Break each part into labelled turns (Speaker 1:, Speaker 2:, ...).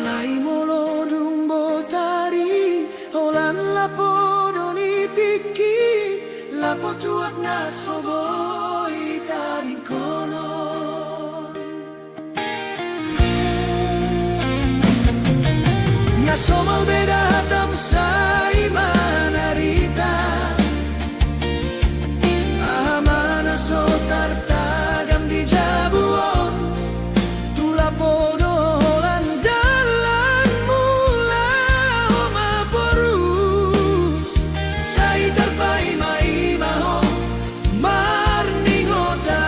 Speaker 1: Alai molo dumbo tari Holan lapo doni piki Lapo tuak na soboi taring kono Nga somal beda hatam sai manarita Ahamana so tartagam di jabuon Tula podo holan dalan mula oma porus Sai tarpai mai maho marningota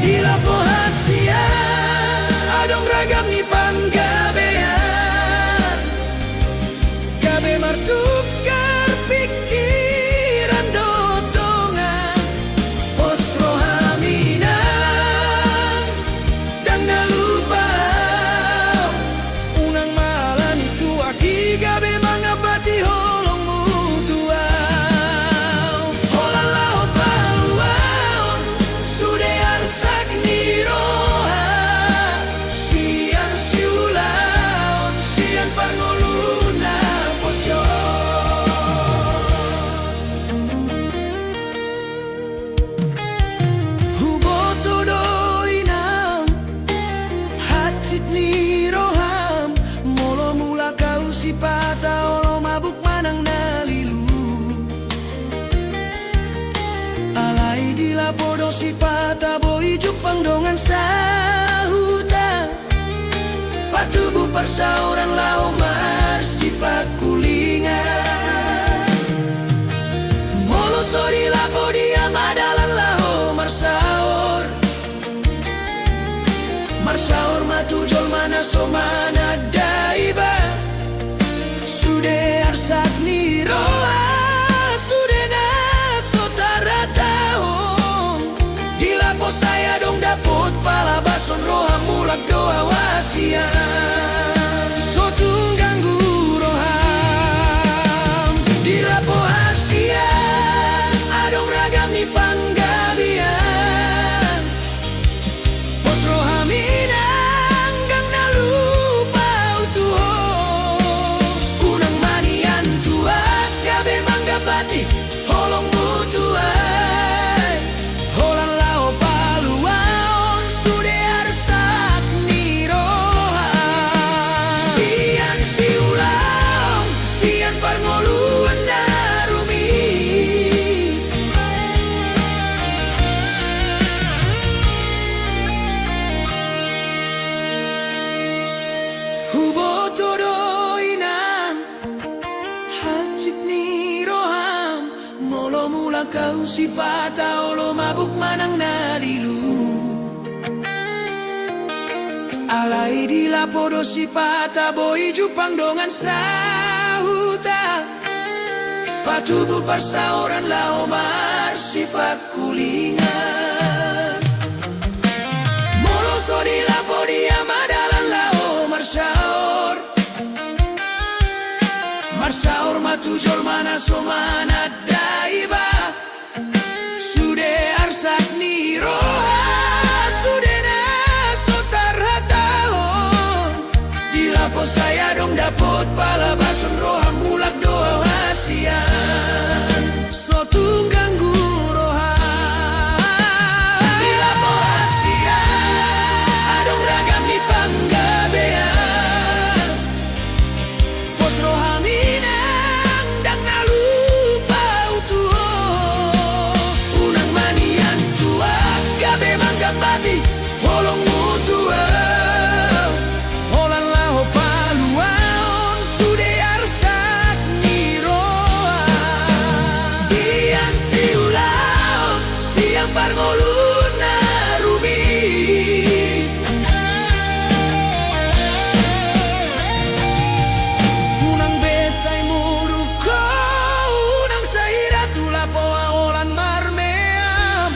Speaker 1: Di lapo hasia adong ragam ni panggabean Gabe martukar pikiran dotongan Pos rohaminan dan nalupa Unang malan itu aki gabe mangabati holong mutuaw Holan lao paluaon sude arsak niroha Sian siulaon sian pangoluna poco Huboto doinam hacit niroham Molo mula kau sipata olo mabuk manang nalilu Alai di lapodo sipata boi jupang dongan sahuta Patubu persauran lau marsipak kulingan Molo sori lapo dia madalan lau marsaor Marsaor matujol mana somana daiba Sude arsak niroa Sude na sotaratahon Di lapo saya dong dapot pala bason roha mulak doa wasian Sotung ganggu roham Di lapo hasian adong ragam ni panggabian Pos rohaminang gang nalupa utuho Unang manian tuak gabe manggapati holong mutuai Holan lao paluaon sude arsak niroha Sian siulaong sian parngoluan narumi Huboto doinam hacit niroham Molo mula kau sipata olo mabuk manang nalilu Alai di lapodo sipata boi jupang dongan sahuta Patubu persauran lau marsipak kulingan Molo sodi lapo dia madalan lau marsaor Marsaor matujol mana somana daiba Sude arsak niroha Sude na sotaratahon Di lapo saya dong dapot pala bason roha mulak doa hasian Sotung ganggu roha Di lapo hasian adong ragam ni panggabean Pos rohaminang dang nalupa utuho Unang manian tuak gabe manggapati holong mutuaw Holan lao paluaon sude arsak niroa Sian siulaon siang parngoluna rubi Unang besay muruko Unang sairat tula poa olan marmeam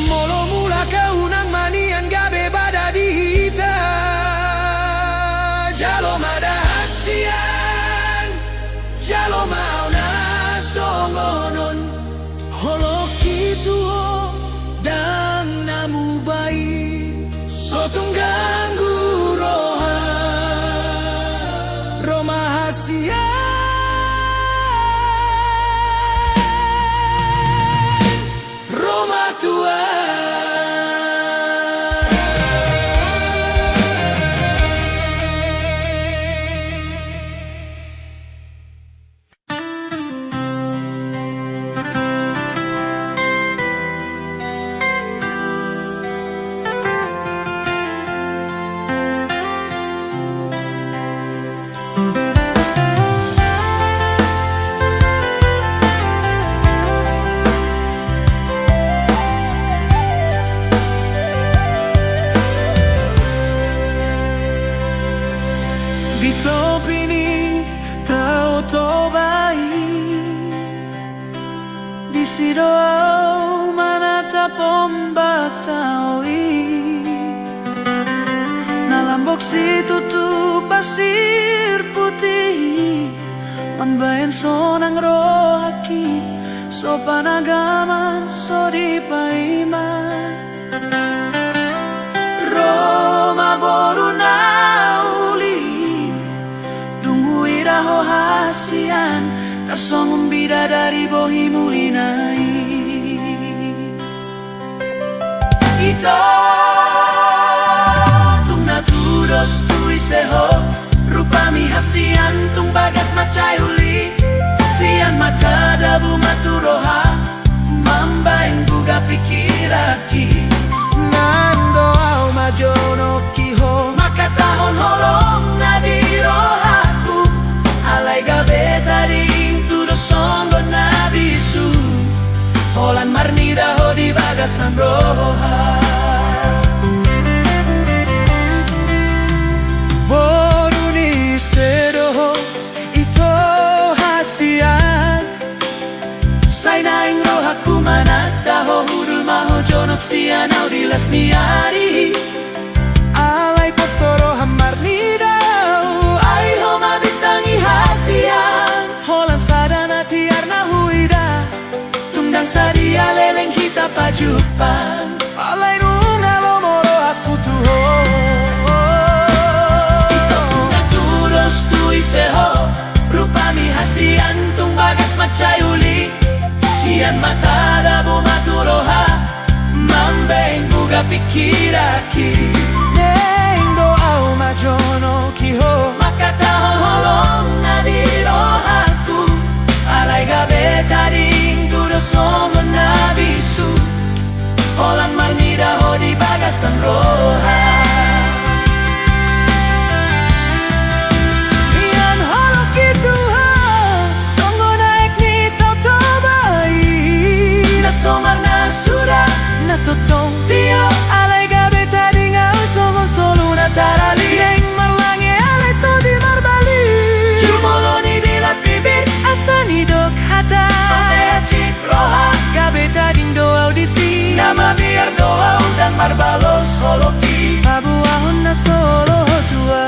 Speaker 1: Molo mula ka unang manian tung ganggu roha Roma hasia Roma tua
Speaker 2: Di topi ni tao to bai Di sido manata pomba taoi Nalambok si tutu pasir putih Mambayan sonang rohaki So panagaman so di paiman Roma boruna Dunguiraho hasian Tarsongong bidadari bohi mulinai Ito tung natudos tu iseho Rupami hasian tung bagat macayuli Sian mata dabu maturoha Mambaing buga pikiraki Nando au majono kiho Makatahon holong nadirohaku Alay gabe tadi tudo songgo nabisu Holan marnida ho di bagasan roha Boruni sedoho ito hasian Sainaing rohaku manadaho hudul maho jonok sianau dilas niari Alay postoro hamar nidau Ay homa bitangi hasian Holan sadana tiarna huida Tungdang sadia leleng hita pajupan Alay nunga lomoro aku tuho Ito natudos tu iseho Rupami hasian tung bagat macayuli Sian mata dabu maturoha Mambeng buga pikiraki Neng doau majono kiho Makataho holong nadirohaku Alay gabe tading tudo songo nabisu Holang marnida ho di bagasan roha Ian holok itu ha Songo naik ni tau bai Nasomar na sudah na totong tio Alay gabe tadi ngau songo solu na tarali Neng marlange alay to di marbali Jumoloni dilat bibir asani dok hata Pantea cik roha gabe tadi doa audisi Nama biar doa dan marbalos soloki Pabuahon na solo tua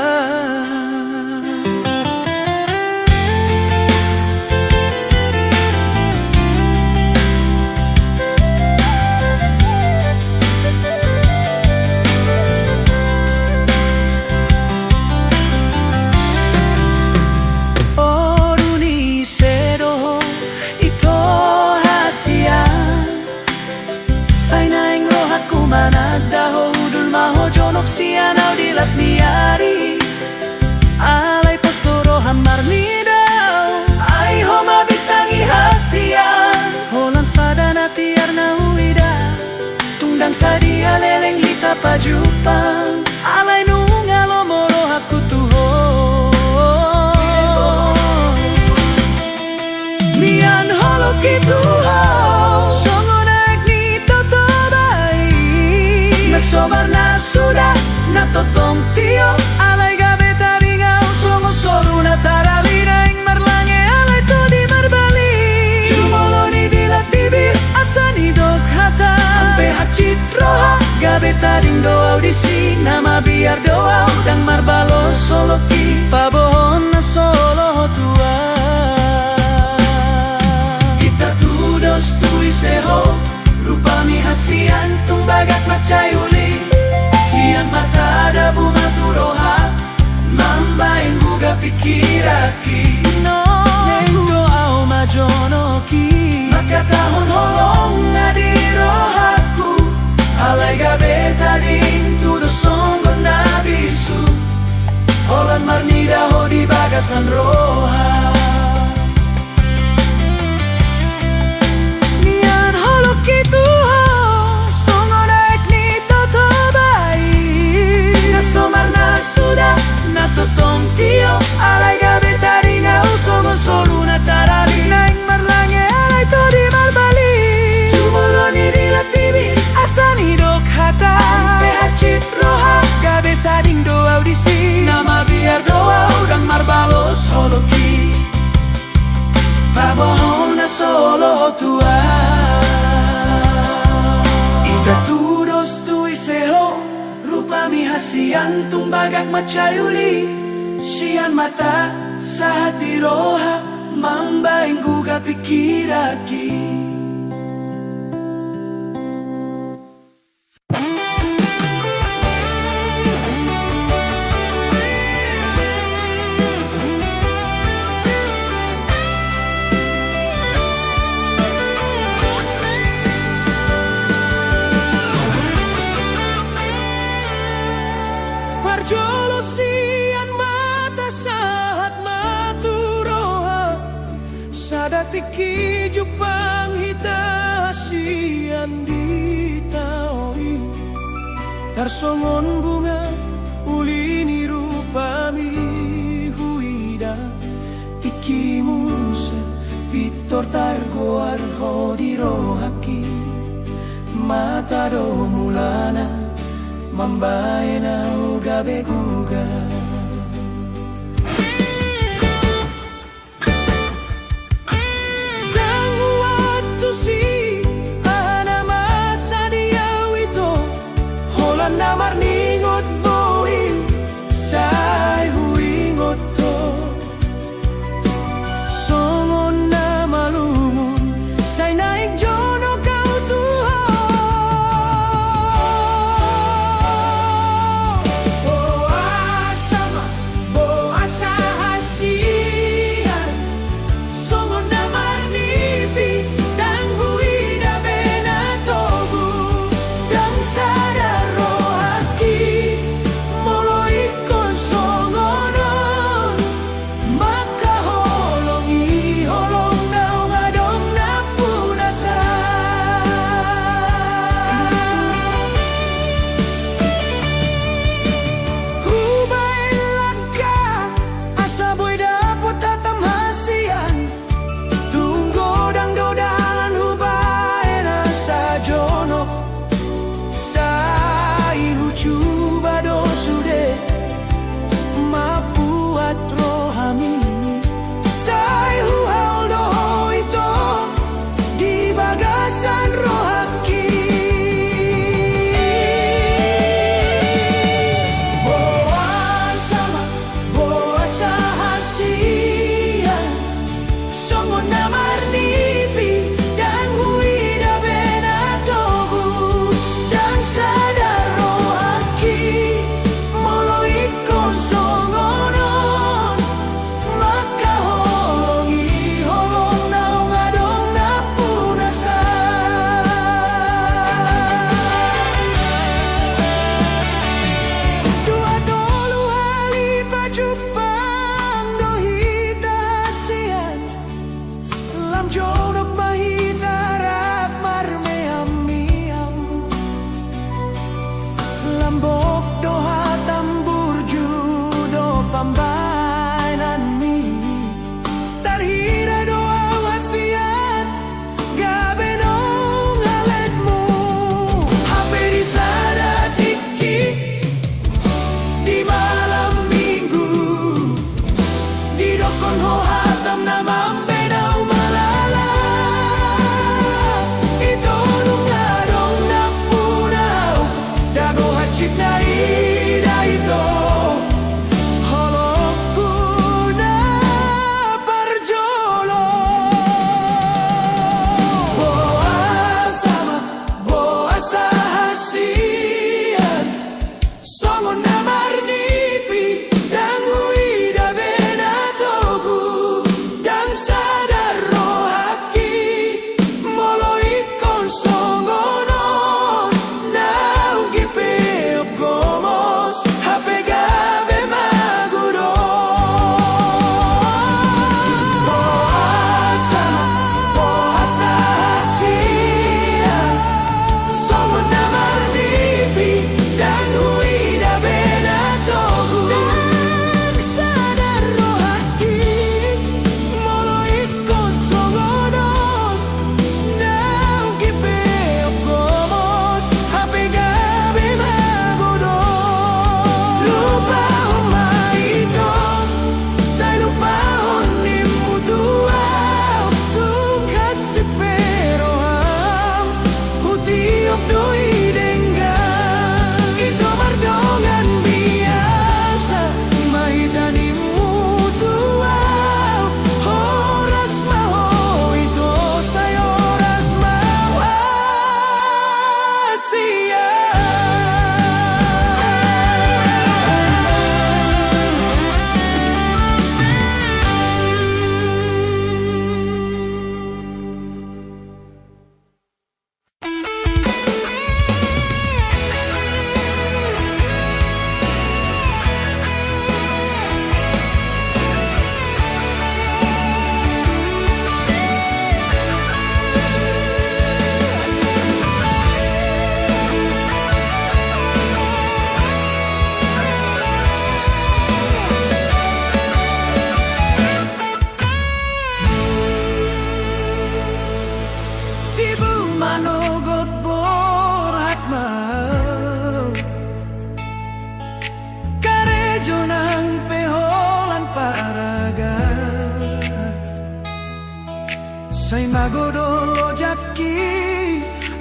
Speaker 2: Manadaho hudul maho jonok sianau dilas niari Alay postoro hamar nidau Ay homa bitangi hasian Holang sadana tiarna huida Tungdang sadia leleng hita pajupang Alay nunga lomoro aku tuho Mian holok itu Sobar na sudah na totong tio Alay gabe tadi ngau songo solu na tarali Naing marlange alay to di marbali Jumoloni dilat bibir asani dok hata Ampe hacit roha gabe tadi doa audisi Nama biar doa dan marbalo soloki Pabohon na solo tua Kita tudos tu iseho Rupami hasian tung bagat macayuli Sian mata
Speaker 1: basan roha.
Speaker 2: Nian holok itu ho songo naik ni toto bai na somar na sudah na totong tio alai gabe tari na usongo solu na tarali naik marlange alai to di marbali jumolo ni dilat bibir asani dok hata pehacit roha gabe tading do audisi nama biar doa udang marbalos holoki pabohon na solo tua ita tudos tu iseho rupa mi hasian tumbagak macayuli sian mata sa hati roha mambaing guga pikiraki.
Speaker 1: Jolosian mata saat maturoha sadatiki jupang hita sian di taoi tarsongon bunga ulini rupami huida tiki musa pitor targoar hodirohaki mata do mulana mambae na ugabe guga. Dan waktu si ahana masa dia wito holan namar ningot boin sai huingot to songon na malumun sai naik jono kau tuha.
Speaker 2: Chit na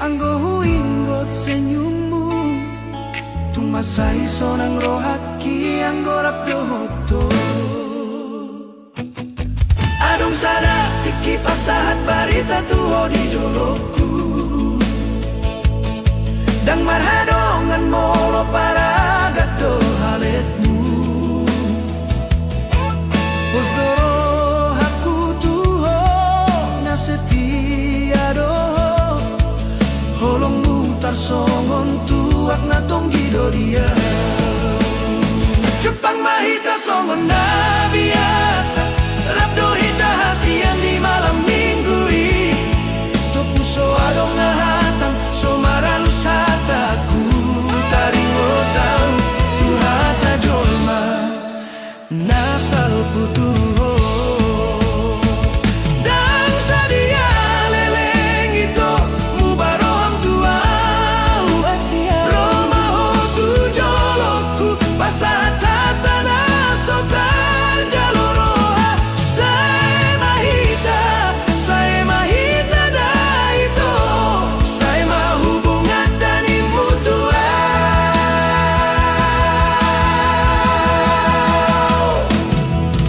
Speaker 2: anggo huinggot senyummu tumasai sonang rohaki anggo rabdohoto adong sada tiki pasahat barita tuho di joloku dang marhadongan molo para gaddo haletmu posdoro haku tuho na setia doho holong mutar songon tuak na tonggido dia Jepang mahita songon na biasa rabdo hita hasian di malam minggu to puso adong na hatang so maralus hataku taringo tau tu hata jolma nasal putuho dan sadia leleng itu mubaroham tuau Roma ho tu jolokku pasat hatana sotar jaloroha saya mahita da itu saya mahubungan dani mutua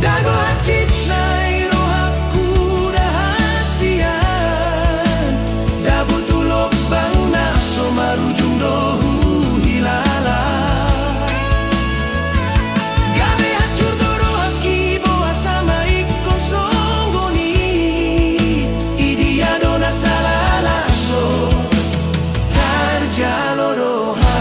Speaker 2: dago hacit nai rohaku dahasian dabutu lobang na somarujung dohu hilala gabe hancur doro haki boa sama ikon songgoni idia dona salala so tarjaloroha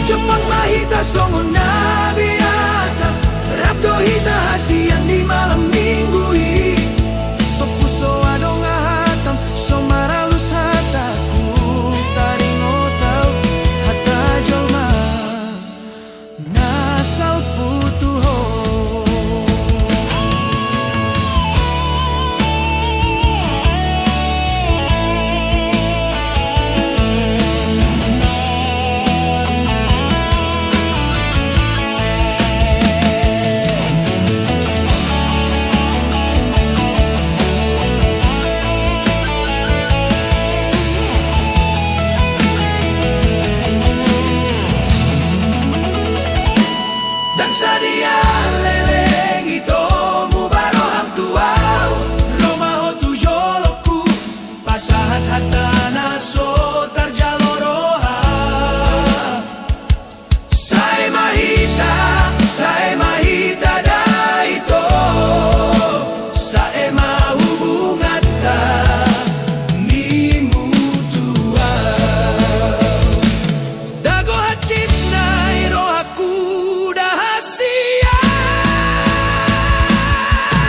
Speaker 2: Jepang mahita songon na biasa rabdo hita hasian di malam minggu to puso adong ahatam so maralus hataku taringo tau hata jolma nasal putuho dan sadia leleng itu mubaroham tuau Roma ho tu joloku pasahat hatana so tarjaloroha saya mahita da itu saya mahubungan da ni mutua dago hacit nai rohaku dahasian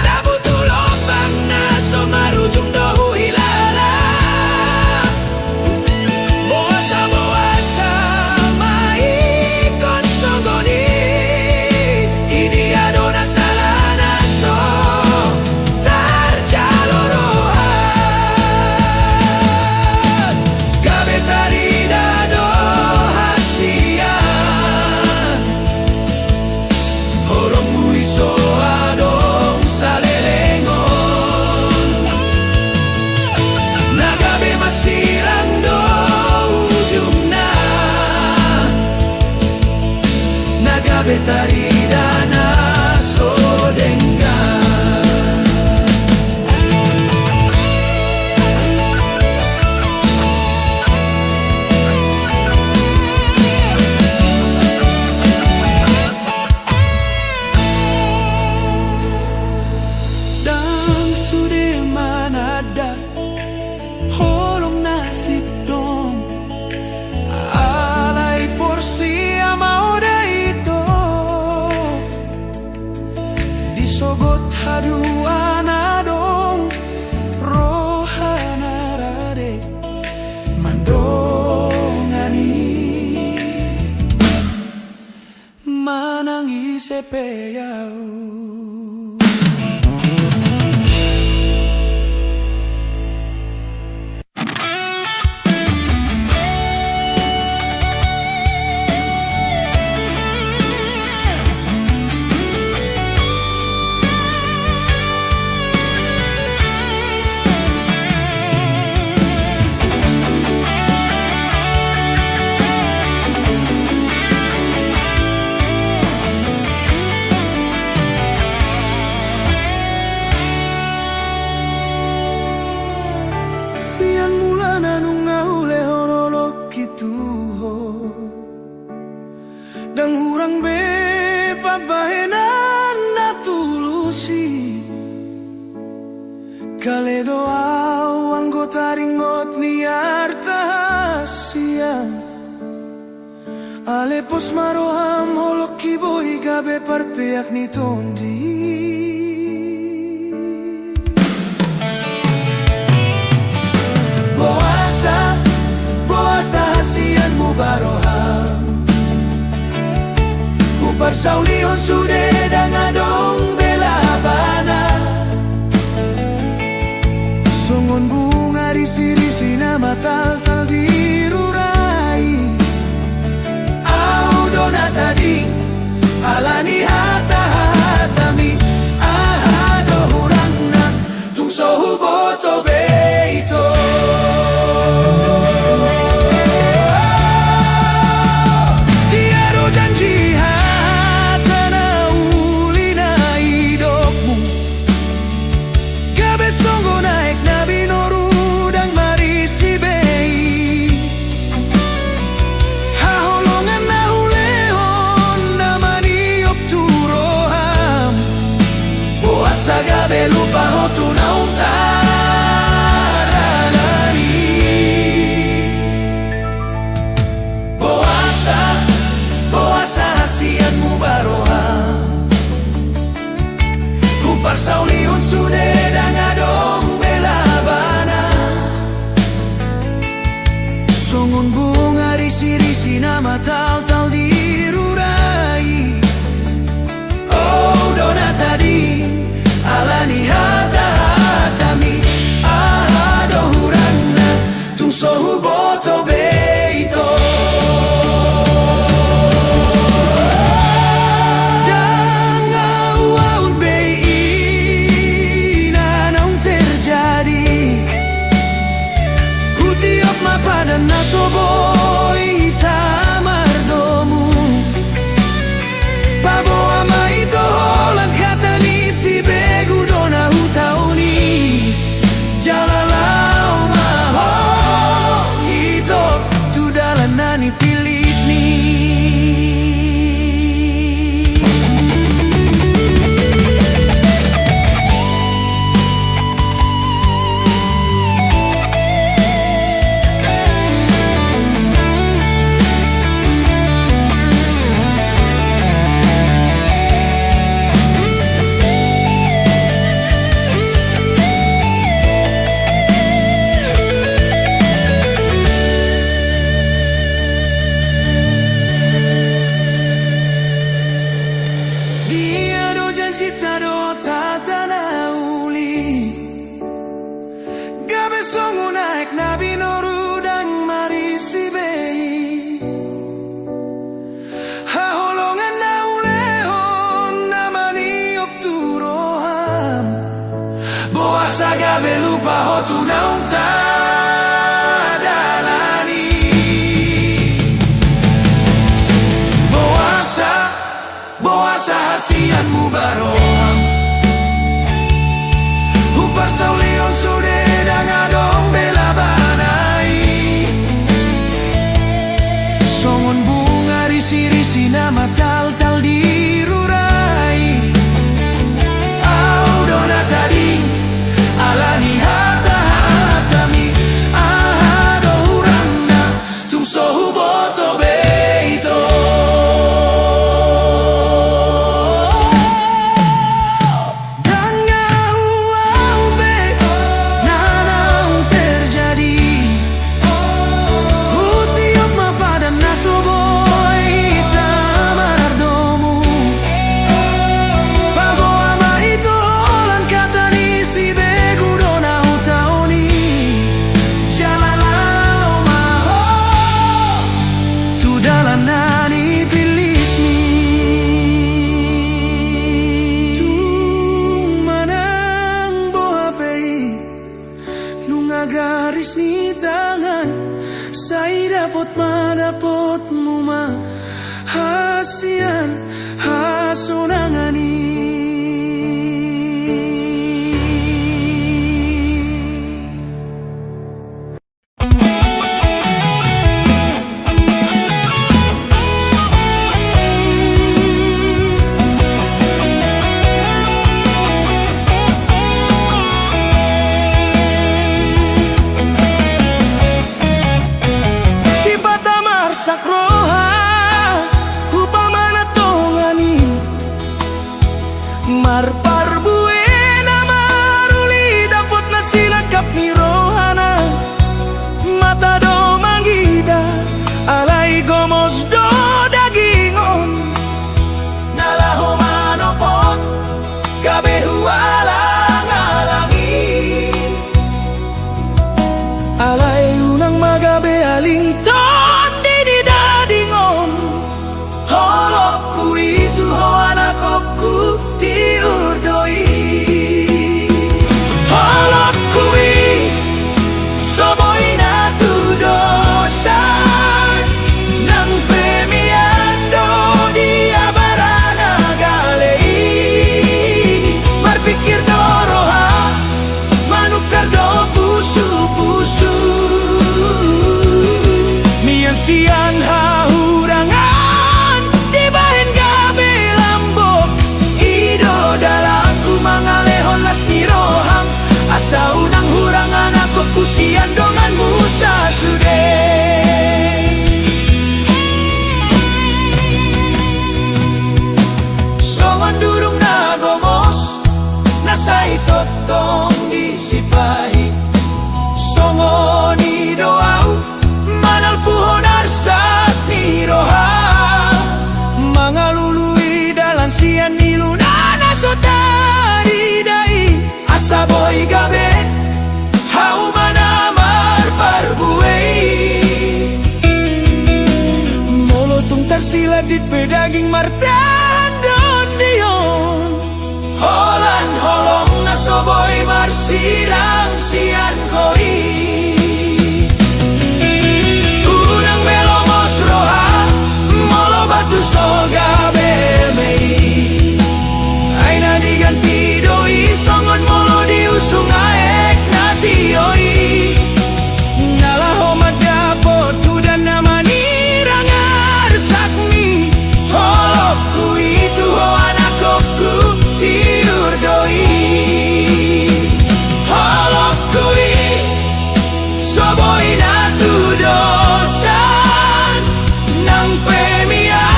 Speaker 2: dabutu lobang na so marujung dohu hilala boasa maikon songgoni idia dona salana so tarjaloroha gabe tarida do hasian holongmu iso adong salelengon nagabe masirang do ujungna nagabe tarida na so denggan dang sude manada holong nasitong alay porsi amao da ito disogot haduan adong rohana rade mandongani
Speaker 1: sepeyau. Sian mula nanungau lehonolok kituho dan hurang bepa bahenan natulusi kale doau anggota ringot ni artahasian ale pos maroham holok kiboi gabe parpeak ni tondi. Boasa hasianmu baroham Upar saulihon sude dangadong bela bana Songon bunga risi-risi nama tal-tal dirurai Au dona tadi alani hata-hatami Ahado hurangna tung sohu boto beito. Gabe lupa hotu naung taranani Boasa hasianmu baroham Upar sauliun sude dangadong bela bana Songon bunga risi-risi nama tal-tal dirurai Oh dona tadi alani hata-hatami ahado huranna tung sohu boto beito. Dangau bei naung terjadi hutiop mapadan nasoboi tamardomu Pabo ama ito holan kata ni si begu dona hutauni jalalau maho ito tu dalan nani pilit ni cita do tatanauli gabe songu naik nabi noru dan marisi bei haholongan naulehon namani opturoham boasa gabe lupa hotu naung tadalani boasa hasianmu baroham Upar saulion sude dangadong bela banai Songon bunga risi-risi nama tal-tal dirurai Au dona tadi alani hata-hatami dapat madapot mo mahasian hasunangani.
Speaker 2: Sakroha upamana tongani marparbuena maruli dapot na sinagkap ni rohana mata do manggida alay gomos do dagingon nalaho manopot gabe huwalang alangin alay unang magabe alington sian hahurangan di bahen gabe lambok ido dalaku mangalehon las niroham asa unang hurangan aku kusian dongan musa sude songon durung nagomos nasai totong disipahi songon idoau manal puhonar saat niroha mangalului dalan sian nilunana sotari dai asaboy gabe hau manamar parbuei molotung tersiladit pedaging martan don dion holan holong nasoboy marsirang sian koi soga bemei aina diganti doi songon molo diusung aek nati oi nalaho madapo tu dan nama nirangar sakmi holokku itu ho anakku tiur doi holokku soboi natu dosan nang pemia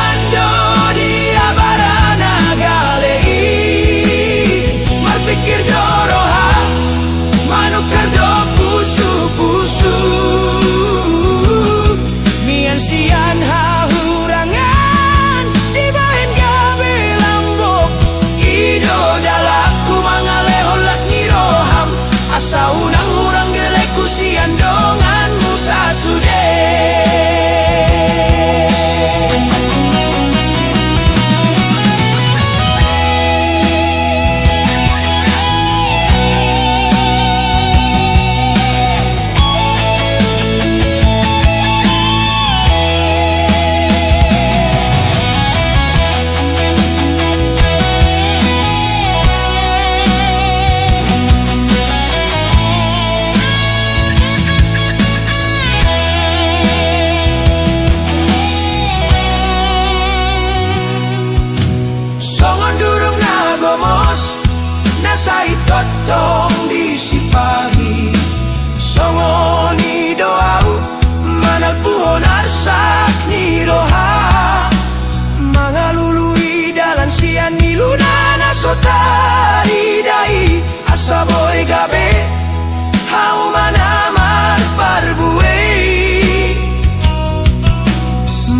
Speaker 2: pikir doroha manukar do pusu-pusu mian sian hahurangan di bahen gabe lambok ido dalaku mangalehon las niroham asa unang hurang geleku sian dongan musa sude nasai totong disipahi songoni doau manal puhonar sak niroha mangalului dalan sian nilunana sotari dai asaboy gabe hau manamar parbuei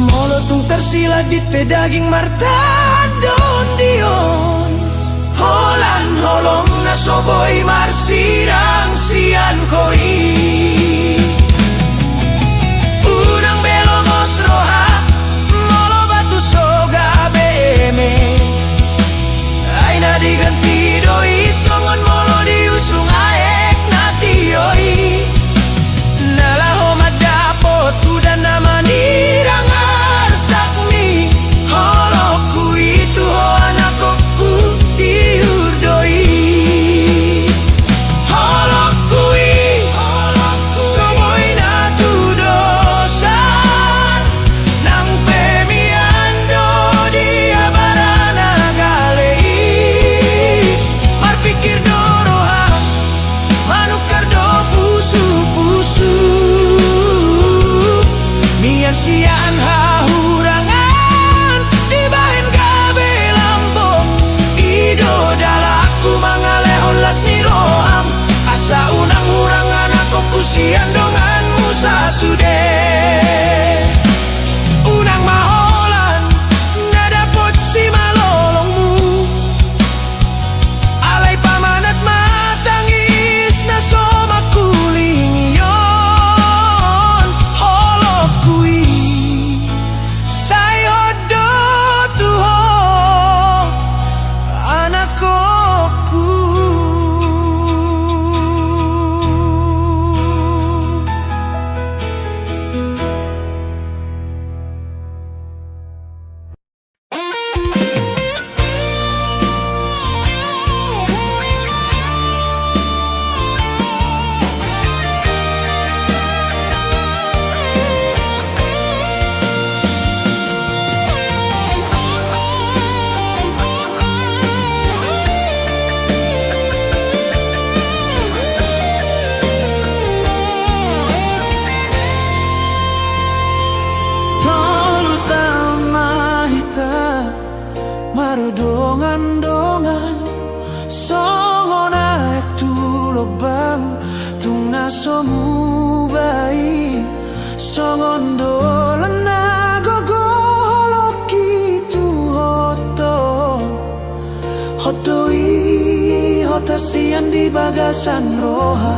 Speaker 2: molotung tersiladit pedaging martan don dion holan holong nasoboy marsirang sian koi unang belomos roha molo batu soga beme aina diganti doi songon molo diusung aek nati oi nalaho madapo tu dan namani
Speaker 1: somu bai songondo lena gogo holoki tu hotoi hotasian di bagasan roha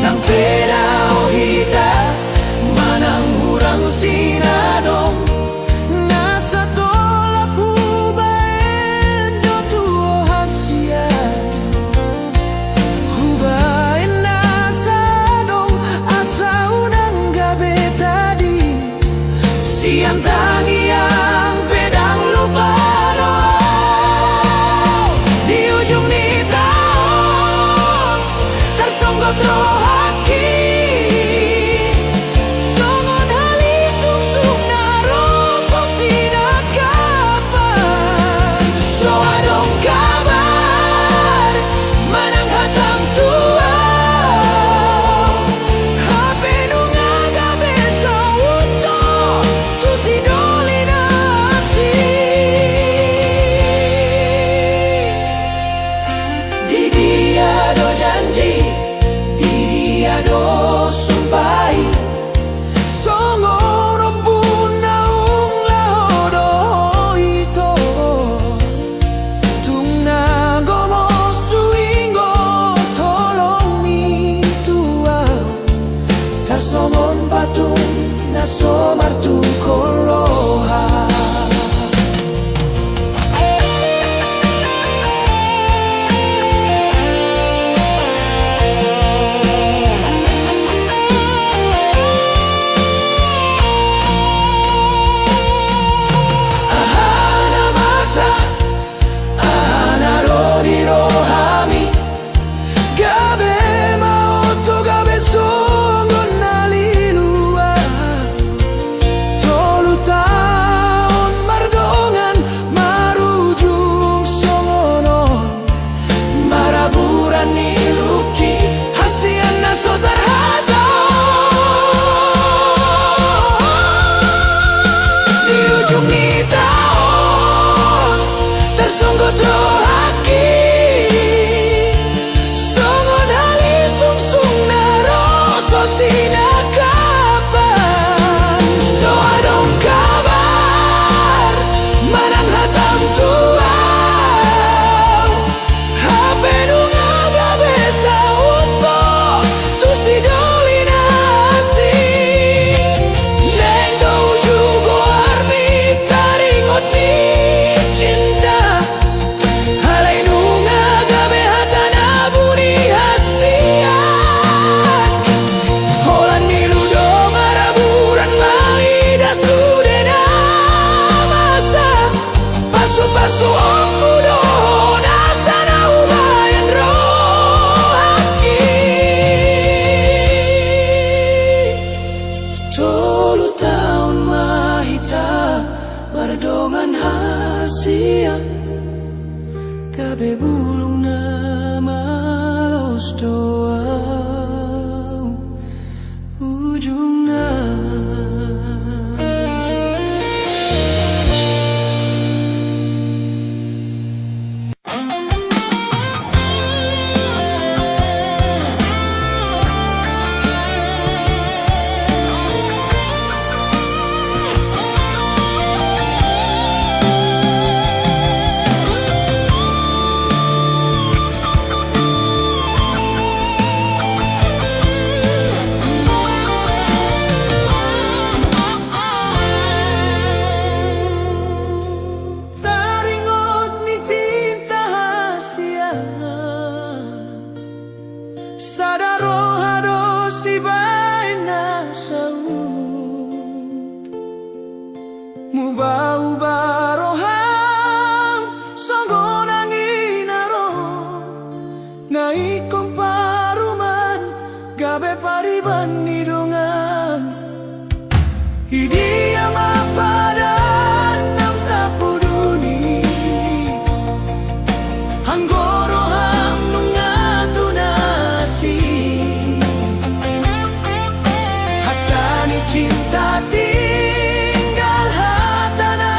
Speaker 1: nang pera ohita manang hurang sinadong nasa tola pubaen do tu hasia hubaen nasa dong asa unang gabe tadi siang tangi yang pedang lupa di ujung ni tahun tersonggok roh Kabe bulung na malos doa ujung na Muba-uba roham songgonang inaro naikong paruman gabe pariban nidungan hidia mapadan ng tapuduni hanggoro ham mengatunasi hatani cinta tinggal hatana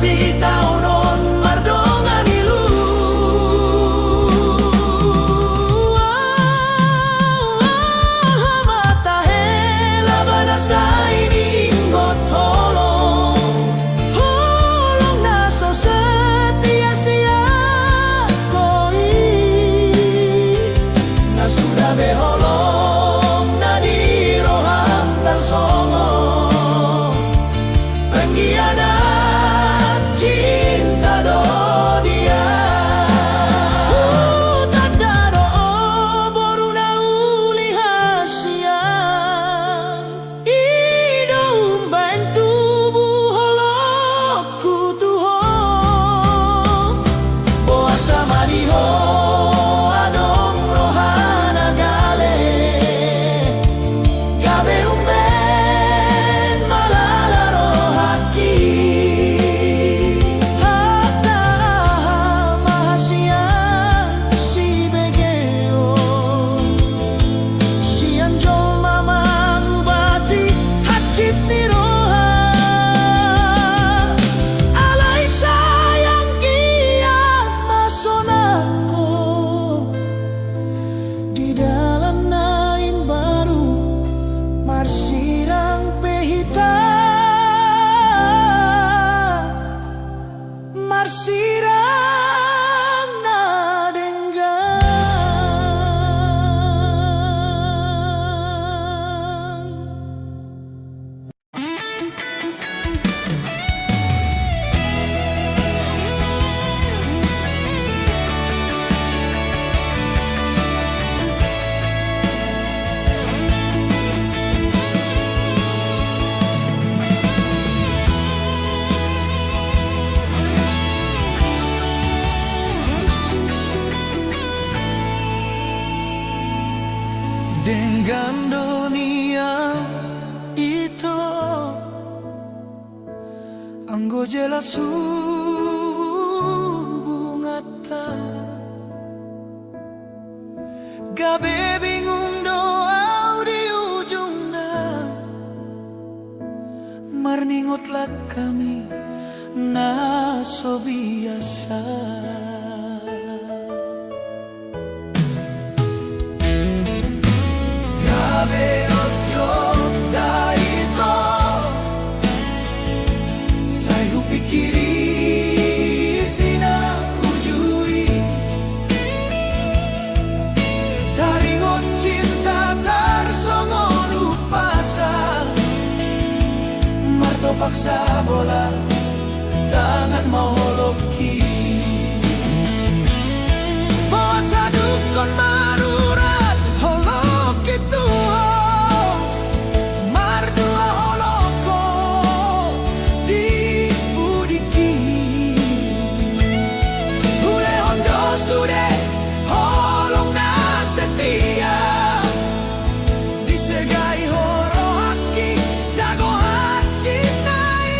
Speaker 2: masih taonon mardongan ilu mata hela banasa ini ngotolong holong naso setia sia koi na sudah beholong na di roham tarsongo pengkhianat cinta do dia tanda do boru na uli hasian ido umban tubuh holokku tuhong boa sama diho adong rohana gale gabe umben malala rohaki hatta mahasian si begeo si anjol mama ngubati hajit ni roha alay sayang kiat masonako di dalam naim baru marsirang pehita marsirang na denggang dengan dunia itu anggo jelas hubungata gabe bingung doa di ujungna marningotlah kami naso biasa gabe otyo daito sayu pikiri sina ujui taringot cinta tarsongon upasa marto paksa bola tangan maholoki bawa sadukon marurat holok itu mardua holoko di budiki ule hondo sude holong na setia disegai horo haki dago hacinai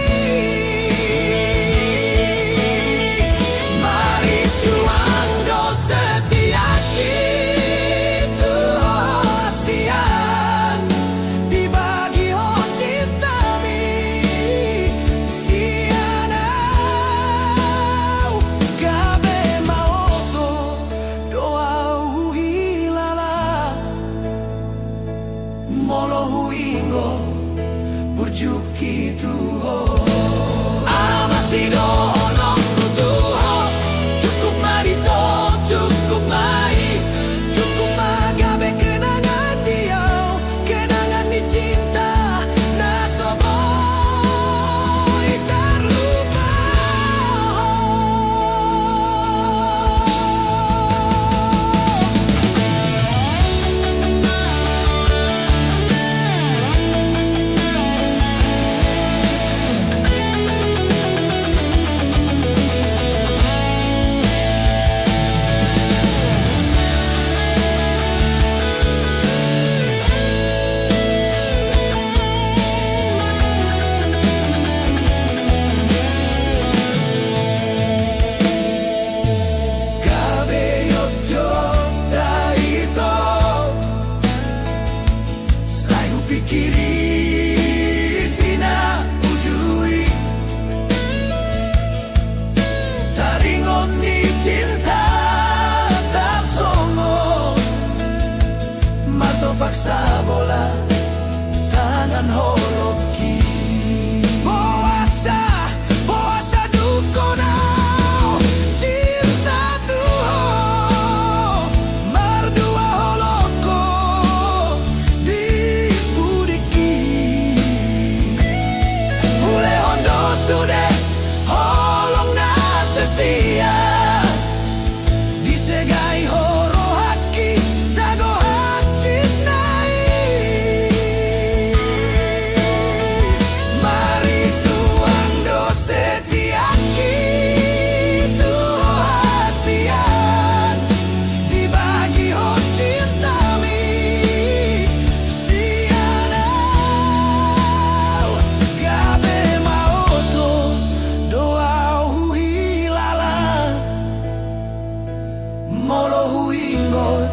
Speaker 1: ingot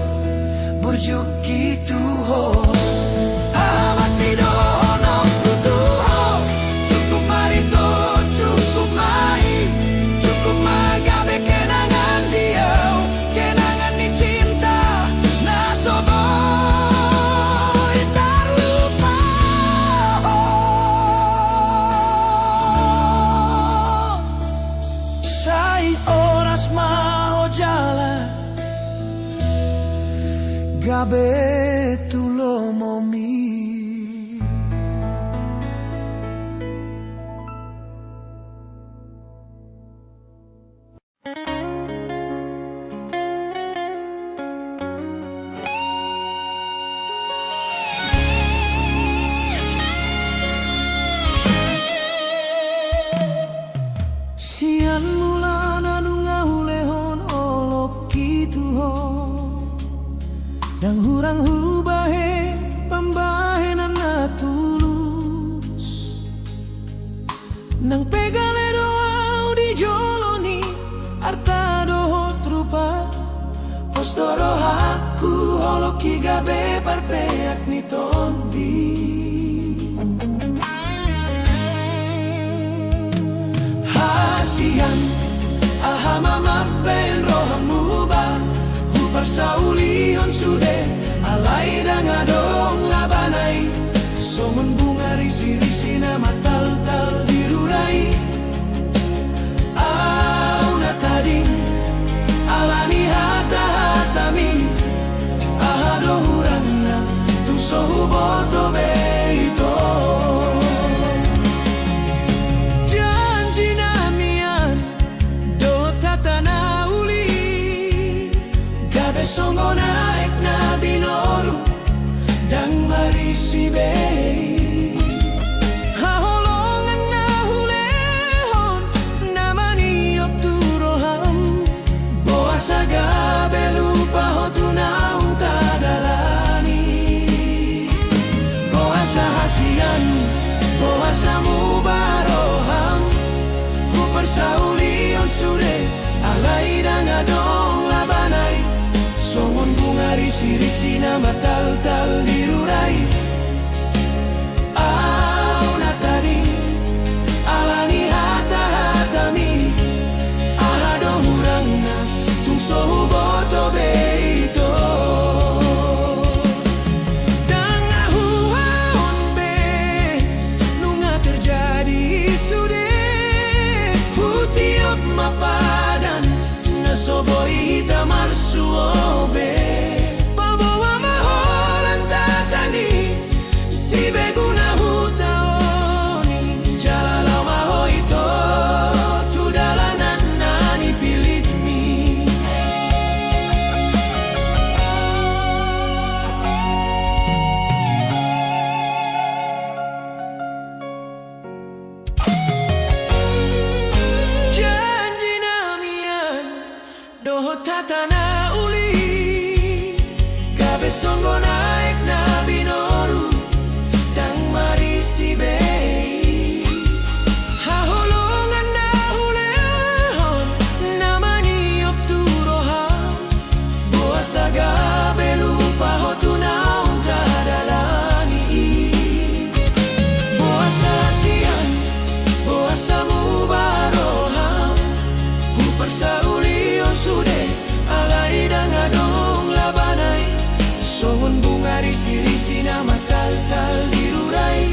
Speaker 1: burjuk gitu ho. Masih dono kutuho, cukup marito, cukup main, cukup magabe kenangan dia, kenangan ni cinta na soboy terlupa. Sai oras mau jalan, gabe tulo momi. Sian mula nanu ngahulehon olok gitu ho, dang hurang hubahe pembahenan na tulus, nang pegale doa di joloni arta doho trupa pos doro haku holoki gabe parpeak ni tondi. Hasian aha mama ben rohamu ba hupar saulihon sude alai dangadong labanai somun bunga risi-risi na matal-tal dirurai au na tading alani hata-hatami ahado hurang na tum sohu boto beito. Songo naik na binoru dang marisi bei haholongan na hulehon namani op turoham boa saga belupa hotuna untadalani boa sahasian boa samu baroham hupar saulion sude alai dangadong labanai songon bunga risi-risi na matal-tal dirurai au na tading alani hata-hatami ahado hurang na tung sohu boto beito. Tanga huaon be nunga terjadi sude hutiop mapadan na soboi hitamar suobe pabawa maholan tatani si beguna hutaoni jalalau mahoito tudalanan nani pilit mi. Janji namian doho tatana uli gabe songo naik na binoru dang marisi bei haholongan na hulehon namani op turoham boa saga belupa hotuna untadalani boa sasian boa samu baroham hupar saulion sude alai dangadong labanai songon bunga risi-risi na matal-tal dirurai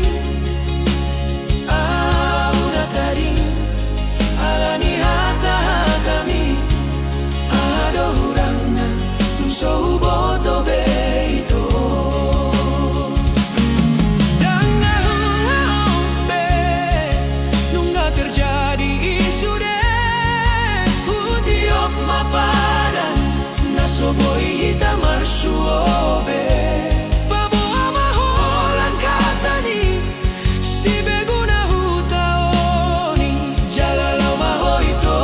Speaker 1: au na tading alani hata-hatami ahado hurang na tung sohu boto beito. Dangahuang be nunga terjadi isude hutiop mapadan na soboi hitamar suobe paboa maholan katani si beguna hutaoni jalalau mahoito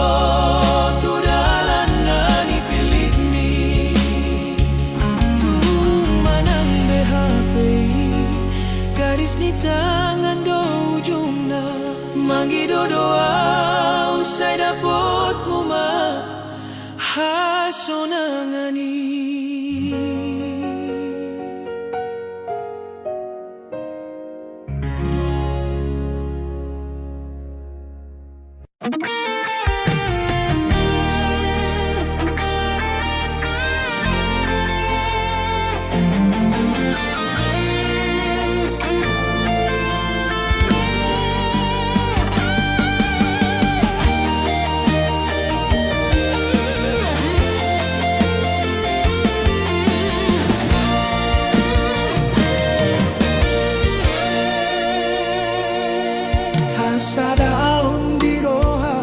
Speaker 1: tudalan nani pilit mi tumanang behapei garis ni tangan do ujungna manggido doa usai dapot muma has
Speaker 2: sonangani.
Speaker 1: Sadaon di roha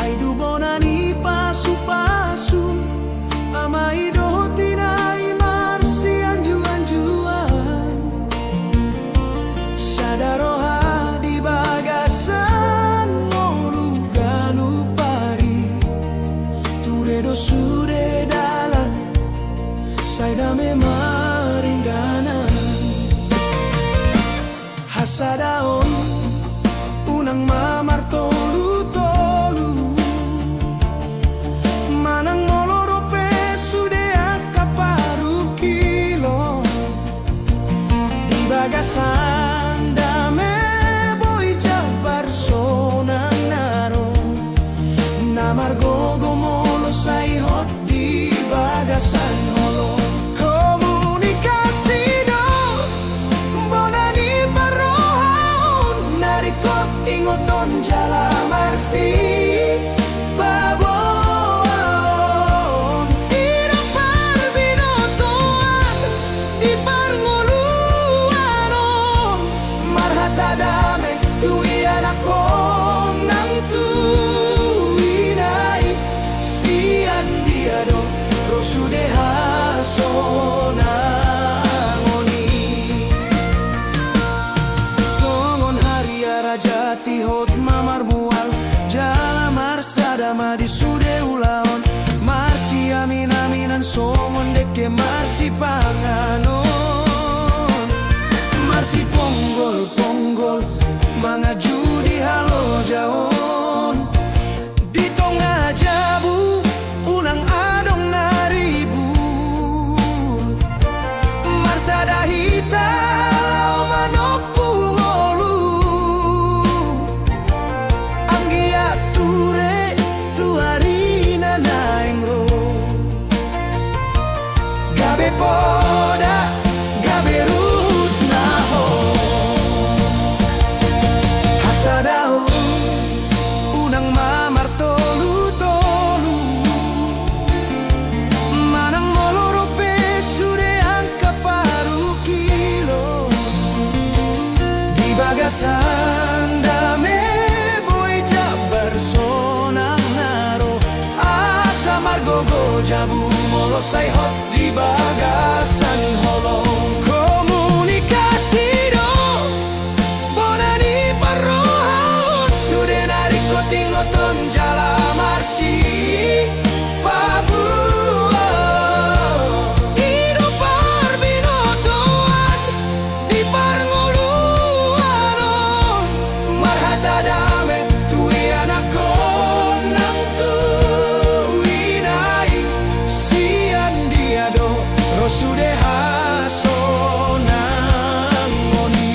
Speaker 1: ay dubonani pasu-pasu amai dohotinai marsian juan-juan sadaroha di bagasan molu ganu pari turedo sude dalan saidame maringganan hasadaon unang mamar tolu-tolu manang molorope sude akaparu kilo di bagasan dame boy jabar sonang naro namar gogo molo say hot di bagasan holo komunikasi do bonani parohon nariko ingoton jala marsi babon ira parbinotoan di parngoluanon marhata dame tui anakon nang tuinai sian diado rosudeha sonangoni songon haria rajati hot mamar mual jala marsada di sude ulaon marsi amin-aminan songon deke marsi panganon marsi ponggol-ponggol mangaju di halo jaon di tonga jabu unang adong naribu marsada hita lau manopu ngolu anggia ture tuarina naengro gabe poda gabe rut naho hasadao unang mamar tolu-tolu manang molorope sude angka paru kilo di bagasan dame boy jabar sonang naro asa margogo jabu molo say hot di bagasan holong komunikasi do bonani parohon sude nariko tingoton jala marsi Papua ido parbinotoan di parngoluanon marhata dame tui anakon nang tuinai sian diado rosudeha sonangoni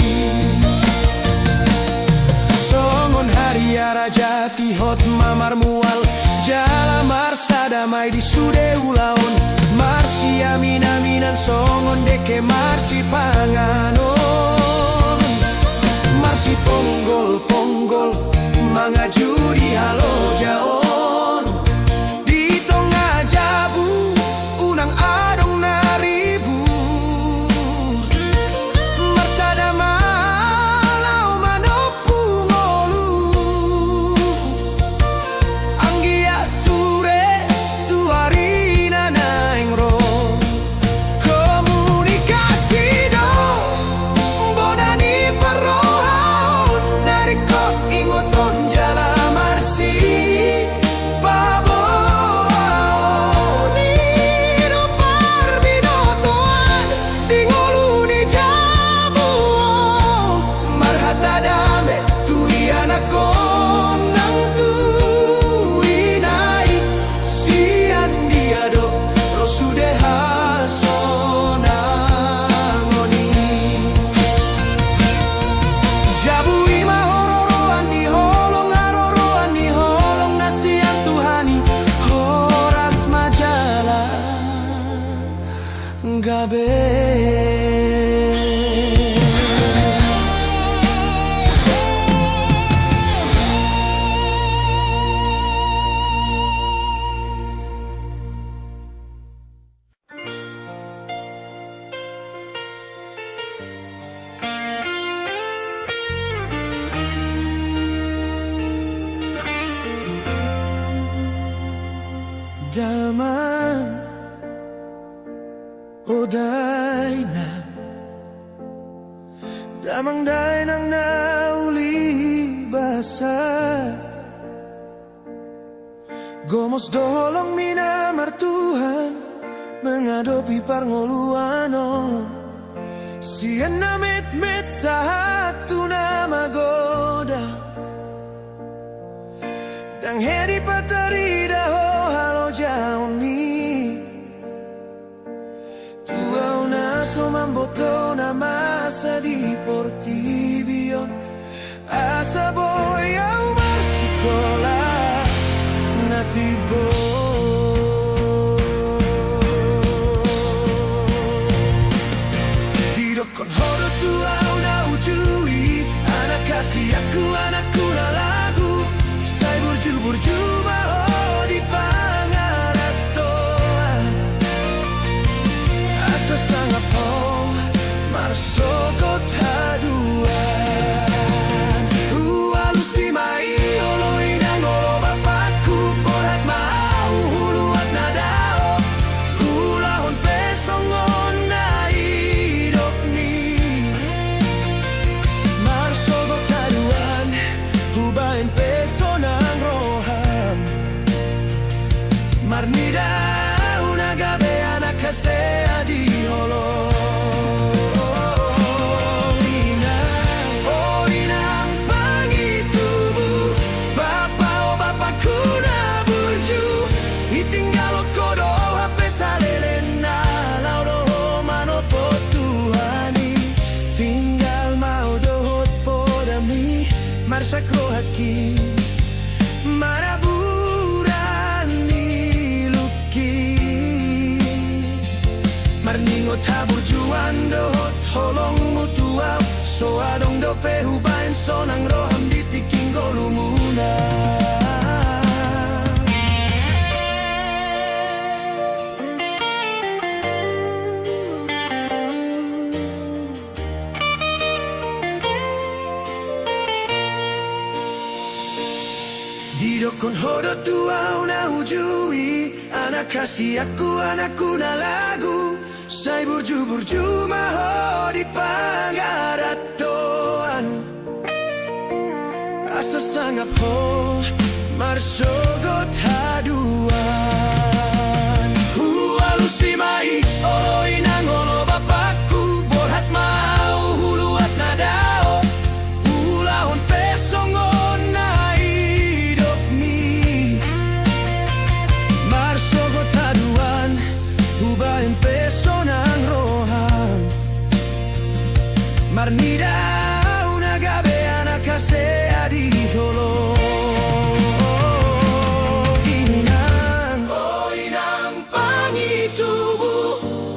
Speaker 1: songon haria rajati hot mamar mual jala marsada mai di sude ulaon marsi amin-aminan songon deke marsi panganon marsi ponggol-ponggol mangaju di halo jaon di tonga jabu unang adong naribu marsada malau manopu ngolu anggia ture tuarina naengro komunikasi do bonani parohon nariko ingoton jala marsi gabe. Damang oday na damang day nang nauli basa gomos dolong minamartuhan mengadopi parngoluano siyan na mit sa hatu na magoda dang heri patarida ho halo jauni tuaw na sumamboto na masa di portibion asa boy au marsikola natibo tidak kon horo tuaw na ujui anak kasih aku na lagu say burju baho di pangaratoan asa sangap ho marsokot haduan alusi mai oloi nangolo bapakku borat mau huluat nadao hulahon pesongon na idok ni marsokot haduan hubain pesonang roham marnida una gabe anak kasea di holo Marsakro haki maraburani luki marningot habur juan dohot holong mutuaw so adong dope hubain sonang roham ditiking golumuna Didokon hodo tuaw na hujui anak kasih anakku na lagu say burju maho di pangaratoan asa sangap ho marsogot haduan alusi mai oloi nangolo bapakku borhat mau huluat nadao hulahon pesongon pesonang roham marnida una gabe anak kasea di holo inang pangitubu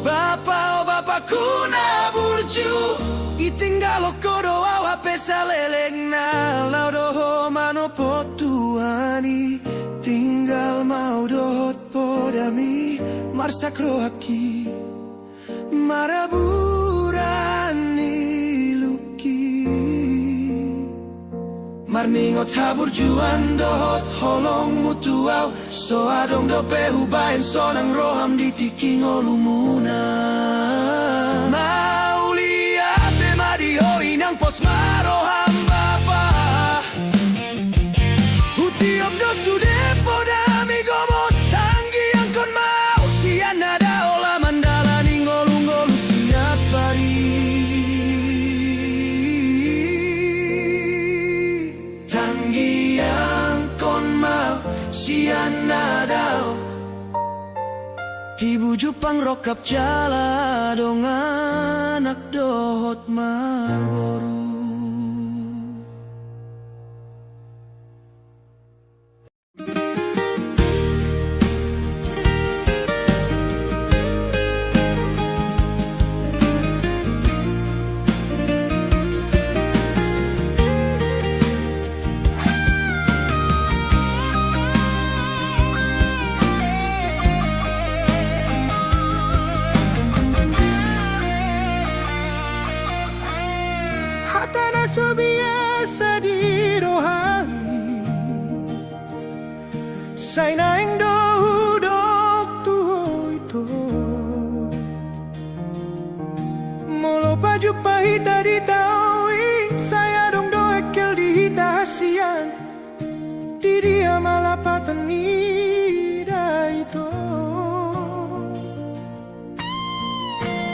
Speaker 1: bapakku na burju itinggalo kodo awa pesa leleng na laudoho manopotuani tinggal mau dohot podami marsakro haki maraburani luki marningot habur juan dohot holong mutuaw so adong dope hubain sonang roham ditiking olumuna mauliate madiho inang pos maroham bapa utiop do sude podami gomos tanggi yang kon mau sian nada ola mandala ningolung-ngolung siap pari tanggi yang kon mau sian nada Tibuju pangrokap jala dong anak dohot Marlboro. so biasa di rohani say naing dohudok tuho ito molo paju pahita di taui saya dong doekel di hita hasian di dia malapatan ida itu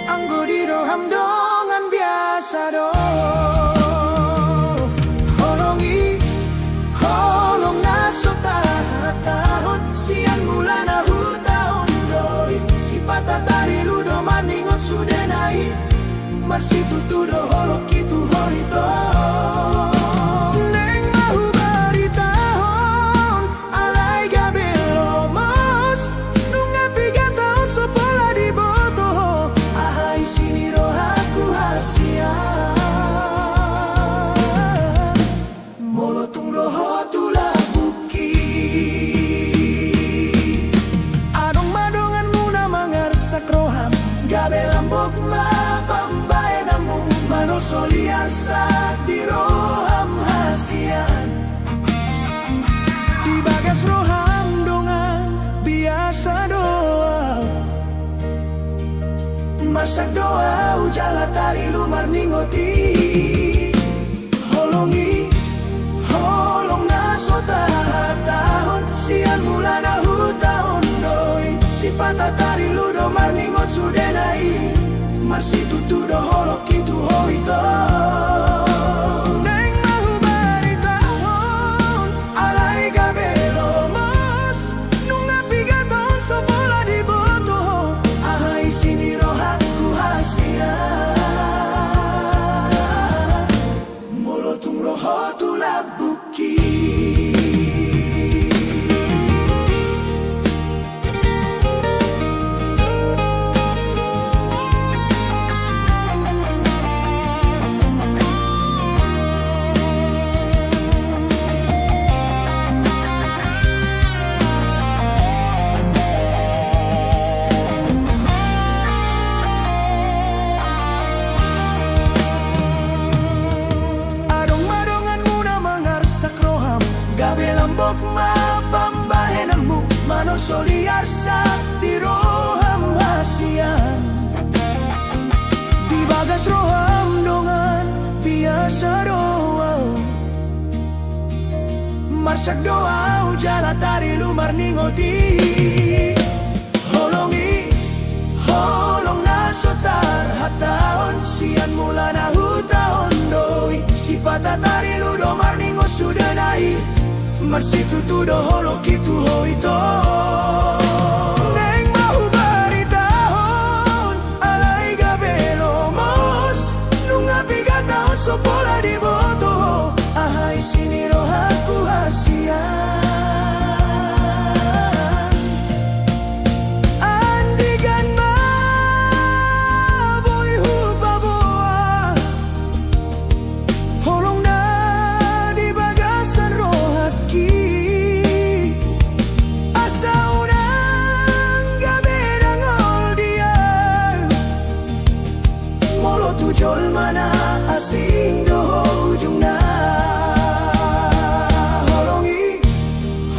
Speaker 1: anggo di roham dongan biasa do holongi holong naso tahun sian bulan ahu tahun doi si patah tari ludo maningot sudah naik masih tutu do holok itu horito neng mahu bari tahun alai gabelo mas nunga piga tahun sopola di boto ahai sini rohaku hasia molotung roho tula buki adong madongan muna mangarsak roham gabelambok mapambae namu manol soliar sak di roham hasian di bagas roham dongan biasa doa masak doa ujala tari lumar ningoti holongi holong naso tahun sian bulan ahu tahun doi si patah tari ludo marningot sudah naik masih tutu do holok itu hoito neng mahu bari tahun alai gabelo mas nunga piga tahun sopola di boto ahai sini rohaku hasia molotung roho tula buki gabelambok mapambahenamu manol soliar sak di roham hasian di bagas roham dongan biasa doa marsak doa ujala tari lumar ningoti holongi holong naso tarhataon sian mulan ahu tahun doi si patah tari ludo marningo sudah naik masih tutu do holok itu hoito neng mahu bari tahun alai gabelo mos nunga piga tahun sopola di boto ahai sini rohaku hasian andigan ma boy huba boa holong na di bagasan rohaki asa urang gabedang ol dia molo tujol mana asing do ujung na holongi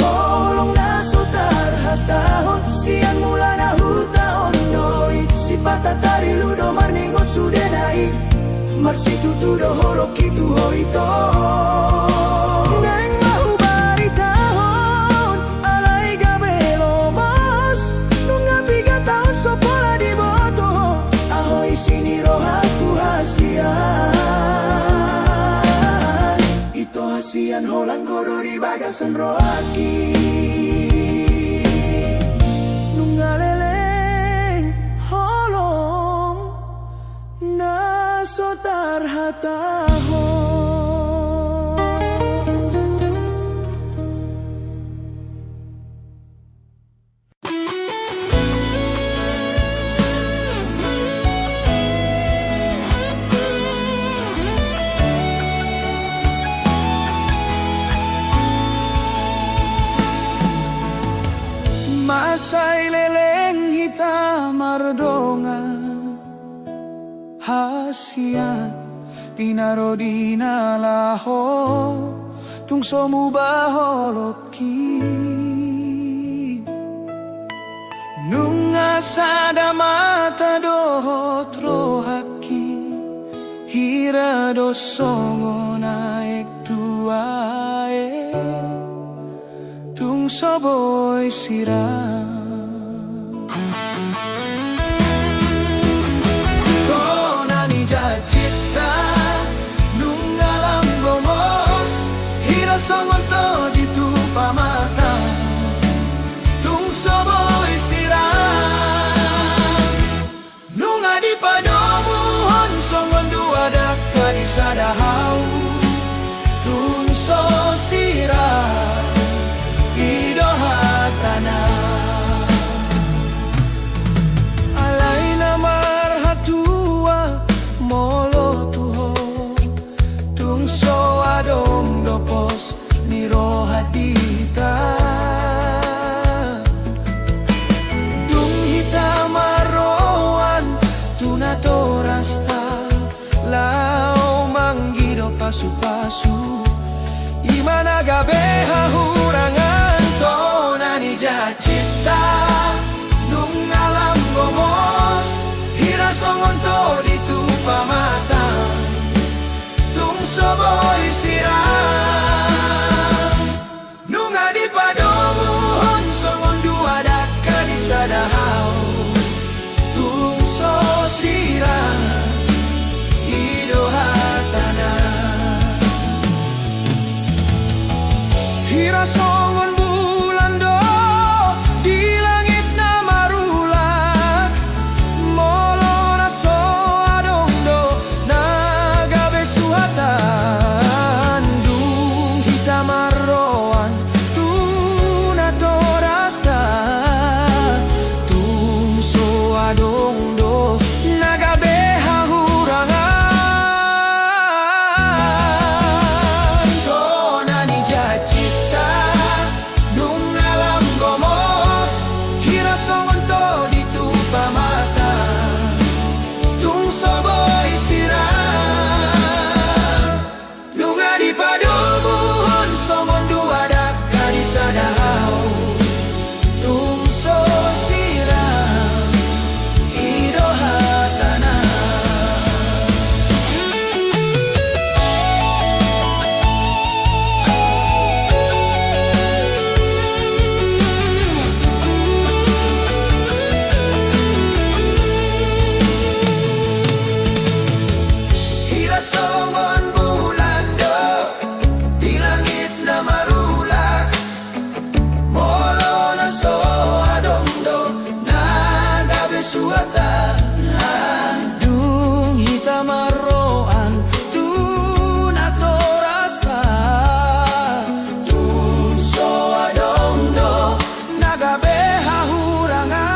Speaker 1: holong naso tarhatahon sian mulan ahu tahun doi si patah tari ludo marningot sudah naik masih tutu do holok itu hoito neng mahu bari tahun alai gabelo mas nunga piga tahun sopola di boto ahoi sini rohaku hasian ito hasian holang godo di bagasan rohaki nunga leleng holong naso tarhatahon Masay leleng hita mardongan hasian tinaro dinalaho tung somu baholoki nunga sada mata dohot rohaki hira do songo naik tuae tung soboy sirah songon to di tu pamata tung soboy sirang nunga di padomuhon songon dua daka di sadahau tung so sirang idohatana alai namar hatua molo tuho tung so adom dopos niro hadita tung hitam maroan tunato rasta lao manggido pasu-pasu imana gabe hahurangan tonani jacita nung alam gomos hira songon to di tu pamata tung soboy sirang nunga di padomuhon songon dua daka di sadahau tung so sirang idohatana hira songon bulan do di langit na marulak molo na so adong do nagabe suhatan dung hitam marroan tunato rasta tung so adong do nagabe hahurangan tonani jacita nung alam gomos hira songon to di tu pamata tung soboy sirang nunga di padomuhon songon dua daka di sadahau tung so sirang idohatana hira songon bulan do di langit na marulak molo na so adong do nagabe suatan dung hitam maroan tunato rasta tung so adong do nagabe hahurangan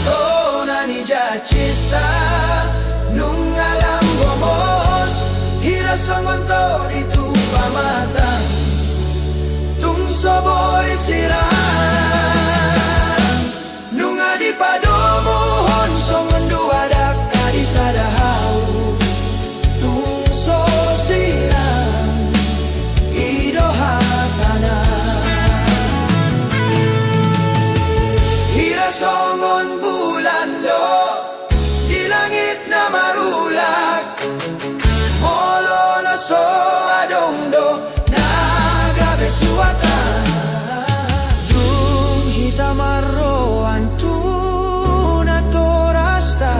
Speaker 1: tonani jacita nung alam gomos hira songon to di tu pamata tung soboy sirang nunga di padomuhon songon dua daka di sadahau tung so sirang idohatana hira songon bulan do di langit na marulak molo na so adong do nagabe suatan dung hitam marroan tunato rasta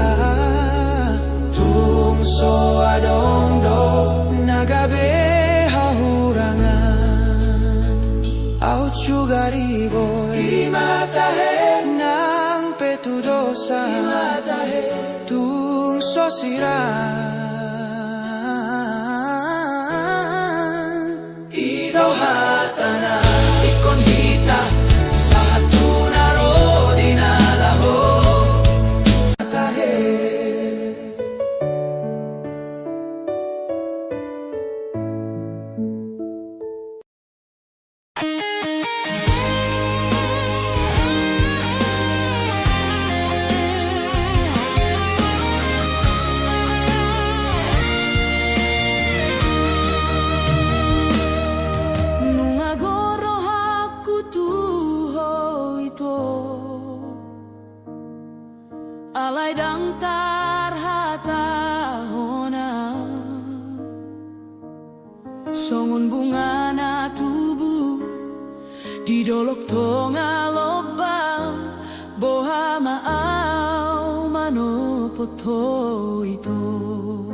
Speaker 1: tung so adong do nagabe hahurangan au chugariboy imatahe nang petudosa imatahe tung so sirang idohatana ikon hita sa tunaro dinalaho tahe
Speaker 2: alai dang tarhata hona songon bunga na tubuh di dolok tonga lobang boha maau manopoto itu.